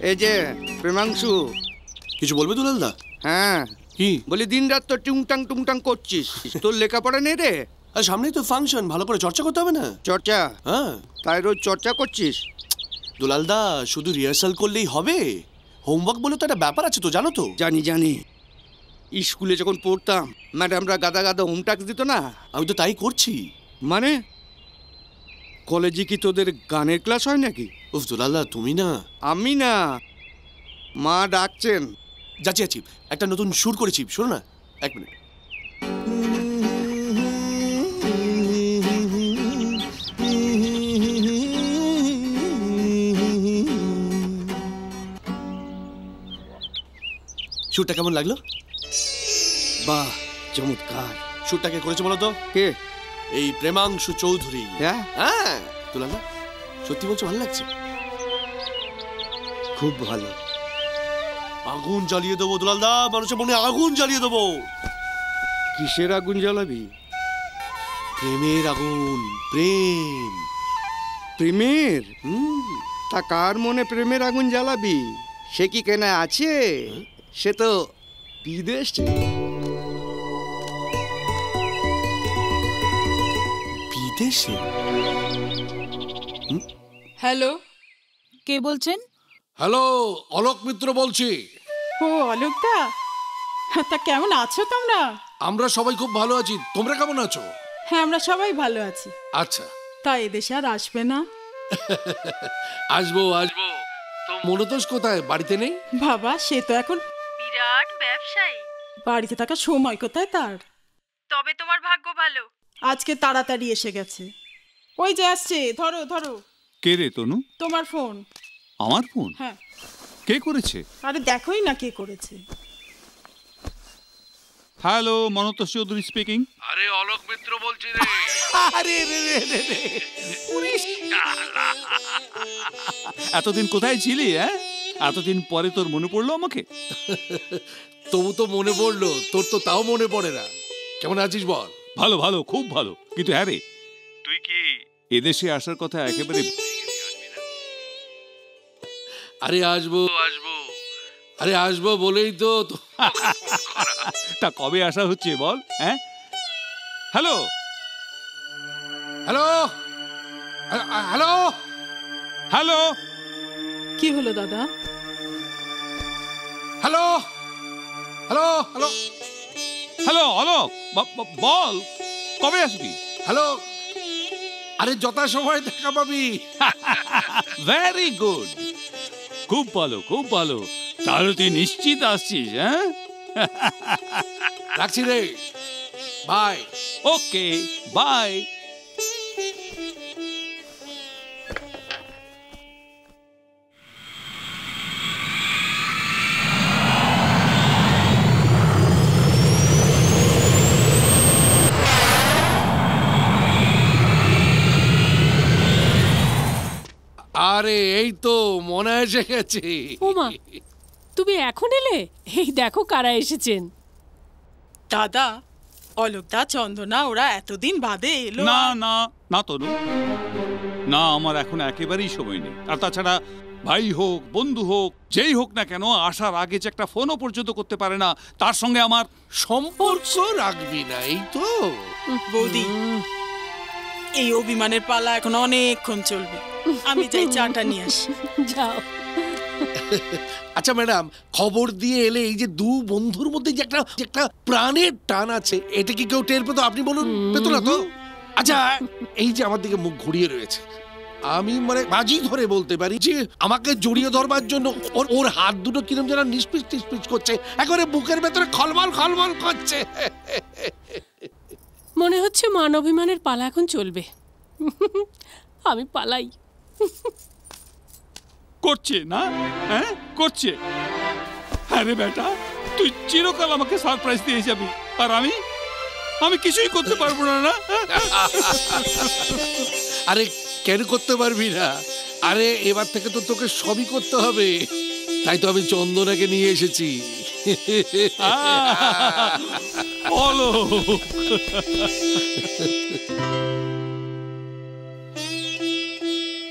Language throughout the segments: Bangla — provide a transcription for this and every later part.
এই যে প্রেমাংশু, কিছু বলবে দুলালদা? হ্যাঁ কি বলি, দিন রাত তো টুংটাং করছিস, তোর লেখাপড়া নেই রে? আর সামনেই তো ফাংশন, ভালো করে চর্চা করতে হবে না? চর্চা? হ্যাঁ। তাই রোজ চর্চা করছিস? দুলালদা শুধু রিহার্সাল করলেই হবে? হোমওয়ার্ক বলে তো একটা ব্যাপার আছে তো, জানো তো? জানি জানি, স্কুলে যখন পড়তাম ম্যাডামরা গাদা গাদা হোম টাস্ক দিত না? আমি তো তাই করছি। মানে কলেজে কি তোদের গানের ক্লাস হয় নাকি? উফ দুলালদা তুমি না। আমি না, মা ডাকছেন। যাচ্ছি যাচ্ছি, একটা নতুন সুর করেছি, শোনো না, এক মিনিট। সুরটা কেমন লাগলো? বাহ, চমৎকার। সুরটা কে করেছে বলো তো? কে? এই প্রেমাংশু চৌধুরী। হ্যাঁ হ্যাঁ দুলালদা সত্যি বলছো, ভালো লাগছে? খুব ভালো। আগুন জ্বালিয়ে দেবো দুলালদা, মানুষের মনে আগুন জ্বালিয়ে দেবো। কিসের আগুন জ্বালাবি? প্রেমের আগুন। প্রেম। প্রেমের? তা কার মনে প্রেমের আগুন জ্বালাবি? সে কি কেনা আছে? সে তো বিদেশে। বিদেশে? হ্যালো, কে বলছেন? হ্যালো, অলোক মিত্র বলছি। ও অলোকদা, তা কেমন আছো তোমরা? আমরা সবাই খুব ভালো আছি, তোমরা কেমন আছো? হ্যাঁ, আমরা সবাই ভালো আছি। আচ্ছা। তা এদেশে আর আসবে না? আসবো আসবো। তো মনতোষ কোথায়, বাড়িতে নেই? বাবা, সে তো এখন বিরাট ব্যবসায়ী, বাড়িতে থাকার সময় কোথায় তার? তবে তোমার ভাগ্য ভালো, আজকে তাড়াতাড়ি এসে গেছে। ওই যে আসছে, ধরো ধরো। কে রে তনু? তোমার ফোন। আমার ফোন? হ্যাঁ। কে করেছে? আরে দেখোই না কে করেছে। Hello, Manatosh Chowdhury speaking. আরে অলোক মিত্র বলছি রে। আরে রে রে রে রে, এতদিন কোথায় ছিলি? হ্যাঁ, এতদিন পরে তোর মনে পড়লো আমাকে? তবু তো মনে পড়লো, তোর তো তাও মনে পড়ে না। কেমন আছিস বল? ভালো ভালো, খুব ভালো। কিন্তু হ্যাঁ রে, তুই কি এদেশে আসার কথা একেবারে? আরে আসবো আসবো, আরে আসবো বলেই তো। তা কবে আসা হচ্ছে বল? হ্যাঁ, হ্যালো হ্যালো হ্যালো হ্যালো। কি হলো দাদা? Hello hello hello hello Alok, বল কবে আসবি? হ্যালো, আরে যথা সময় দেখা পাবি। ভেরি গুড, খুব ভালো খুব ভালো। তাহলে তুই নিশ্চিত আসছিস? হ্যাঁ, রাখছি রে, বাই। Okay, by. আরে এই তো মনে এসে গেছে। ওমা, তুমি এখন এলে? এই দেখো কারা এসেছেন। দাদা, অলোকদা, চন্দনা ওরা এতদিন বাদে এলো। না না না তনু, না, আমার এখন একেবারেই সময় নেই। আর তাছাড়া ভাই হোক বন্ধু হোক যেই হোক না কেন, আসার আগে যে একটা ফোনও পর্যন্ত করতে পারে না, তার সঙ্গে আমার সম্পর্ক রাখবি না, এই তো। বৌদি, এই অভিমানের পালা এখন অনেকক্ষণ চলবে। আমি যাই চাটা নিয়ে আসি। যাও। আচ্ছা ম্যাডাম, খবর দিয়ে এলে এই যে দু বন্ধুর মধ্যে যে একটা প্রাণের টান আছে, এটা কি কেউ টের পেতো? আপনি বলুন, পেতো না তো? আচ্ছা, এই যে আমার দিকে মুখ ঘুরিয়ে রয়েছে, আমি মানে বাজি ধরে বলতে পারি যে আমাকে জড়িয়ে ধরবার জন্য ওর হাত দুটো কিরম যেন নিষ্পিস টিসপিস করছে, একেবারে বুকের ভেতরে খলবল খলবল করছে। মনে হচ্ছে মান অভিমানের পালা এখন চলবে। আমি পালাই। করছে না? হ্যাঁ করছে। আরে বেটা, তুই চিরকাল আমাকে সারপ্রাইজ দিয়ে যাবি, আর আমি কিছুই করতে পারবো না। না, আরে কেন করতে পারবি না? আরে এবার থেকে তো তোকে সবই করতে হবে, তাই তো আমি চন্দনাকে নিয়ে এসেছি।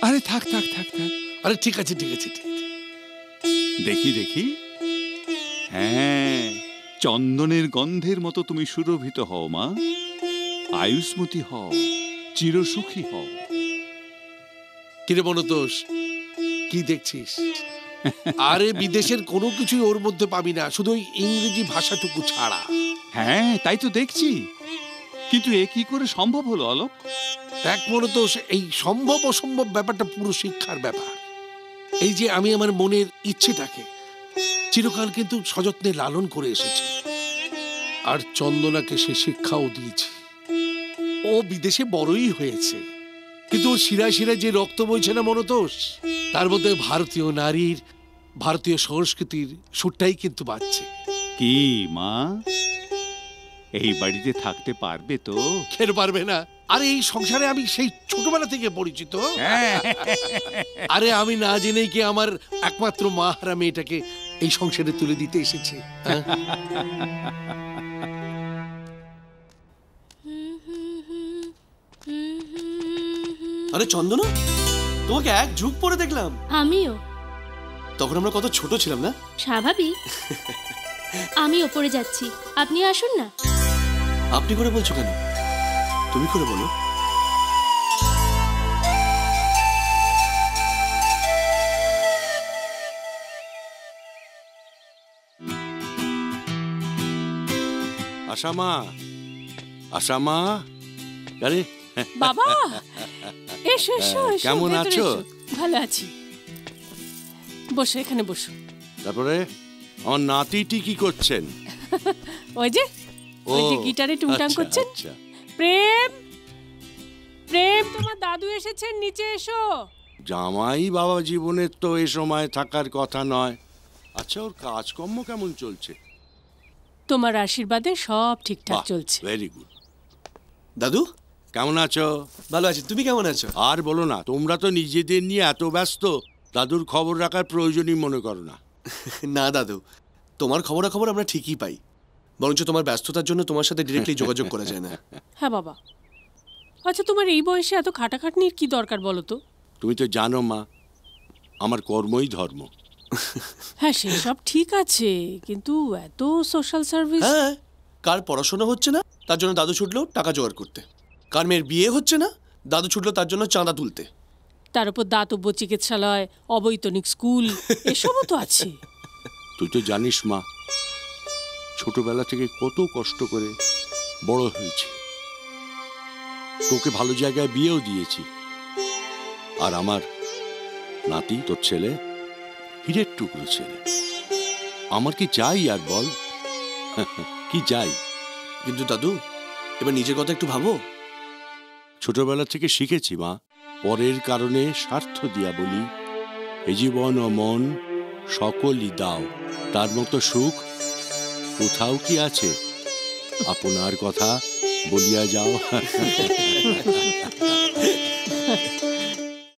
আরে থাক থাক থাক থাক। আরে ঠিক আছে ঠিক আছে ঠিক আছে। দেখি দেখি, হ্যাঁ, চন্দনের গন্ধের মতো তুমি সুরভিত হও মা, আয়ুষ্মতী হও, চিরসুখী হও। কিরে মনতোষ, কি দেখছিস? আরে বিদেশের কোনো কিছুই ওর মধ্যে পাবি না, শুধু ওই ইংরেজি ভাষাটুকু ছাড়া। হ্যাঁ, তাই তো দেখছি, কিন্তু এ কি করে সম্ভব হলো অলোক? দেখ মনতোষ, এই সম্ভব অসম্ভব ব্যাপারটা পুরো শিক্ষার ব্যাপার। এই যে আমি আমার মনের ইচ্ছেটাকে চিরকাল কিন্তু সযত্নে লালন করে এসেছি, আর চন্দনাকে সে শিক্ষাও দিয়েছি। ও বিদেশে বড়ই হয়েছে, কিন্তু ওর শিরায় শিরায় যে রক্ত বইছে না মনতোষ, তার মধ্যে ভারতীয় নারীর, ভারতীয় সংস্কৃতির সুরটাই কিন্তু বাজছে। কি মা, এই বাড়িতে থাকতে পারবে তো? কেন পারবে না? আরে এই সংসারে আমি সেই ছোটবেলা থেকে পরিচিত। আরে আমি না জেনেই কি আমার একমাত্র মা হারা মেয়েটাকে এই সংসারে তুলে দিতে এসেছে? হ্যাঁ? আরে চন্দনা, তোমাকে এক যুগ পরে দেখলাম। আমিও। তখন আমরা কত ছোট ছিলাম না? স্বাভাবিক। আমি ওপরে যাচ্ছি, আপনি আসুন না। আপনি করে বলছো কেন? তুমি করে বলো। আশামা, আশামা, আরে বাবা, এসো এসো এসো, কেমন ভেতরে আছো? এসো। ভালো আছি, বসো, এখানে বসো। তারপরে আমার নাতিটি কি করছেন? ওই যে ও, ওই যে গিটারে টুংটাং আচ্ছা, করছেন। আচ্ছা। প্রেম, প্রেম, তোমার দাদু এসেছেন, নিচে এসো। জামাই বাবা জীবনের তো এ সময় থাকার কথা নয়। আচ্ছা, ওর কাজকর্ম কেমন চলছে? তোমার আশীর্বাদে সব ঠিকঠাক চলছে। Very good. দাদু কেমন আছো? ভালো আছি, তুমি কেমন আছো? আর বলো না, তোমরা তো নিজেদের নিয়ে এত ব্যস্ত, দাদুর খবর রাখার প্রয়োজনই মনে করো না। না দাদু, তোমার খবরাখবর আমরা ঠিকই পাই, বরঞ্চ তোমার ব্যস্ততার জন্য তোমার সাথে ডিরেক্টলি যোগাযোগ করা যায় না। হ্যাঁ বাবা। আচ্ছা, তোমার এই বয়সে এত খাটাখাটনির কি দরকার বলো তো? তুমি তো জানো মা, আমার কর্মই ধর্ম। হ্যাঁ, সেসব ঠিক আছে, কিন্তু এত সোশ্যাল সার্ভিস। হ্যাঁ, কার পড়াশোনা হচ্ছে না তার জন্য দাদু ছুটলো টাকা জোগাড় করতে, কার মেয়ের বিয়ে হচ্ছে না দাদু ছুটলো তার জন্য চাঁদা তুলতে, তার উপর দাতব্য চিকিৎসালয়, অবৈতনিক স্কুল, এসবও তো আছে। তুই তো জানিস মা, ছোটবেলা থেকে কত কষ্ট করে বড় হয়েছি, তোকে ভালো জায়গায় বিয়েও দিয়েছি, আর আমার নাতি, তোর ছেলে, হীরের টুকরো ছেলে। আমার কি চাই আর বল? কি চাই? কিন্তু দাদু এবার নিজের কথা একটু ভাবো। ছোটবেলা থেকে শিখেছি মা, পরের কারণে স্বার্থ দিয়া বলি, এ জীবন ও মন সকলই দাও, তার মতো সুখ কোথাও কি আছে? আপনার কথা বলিয়া যাও।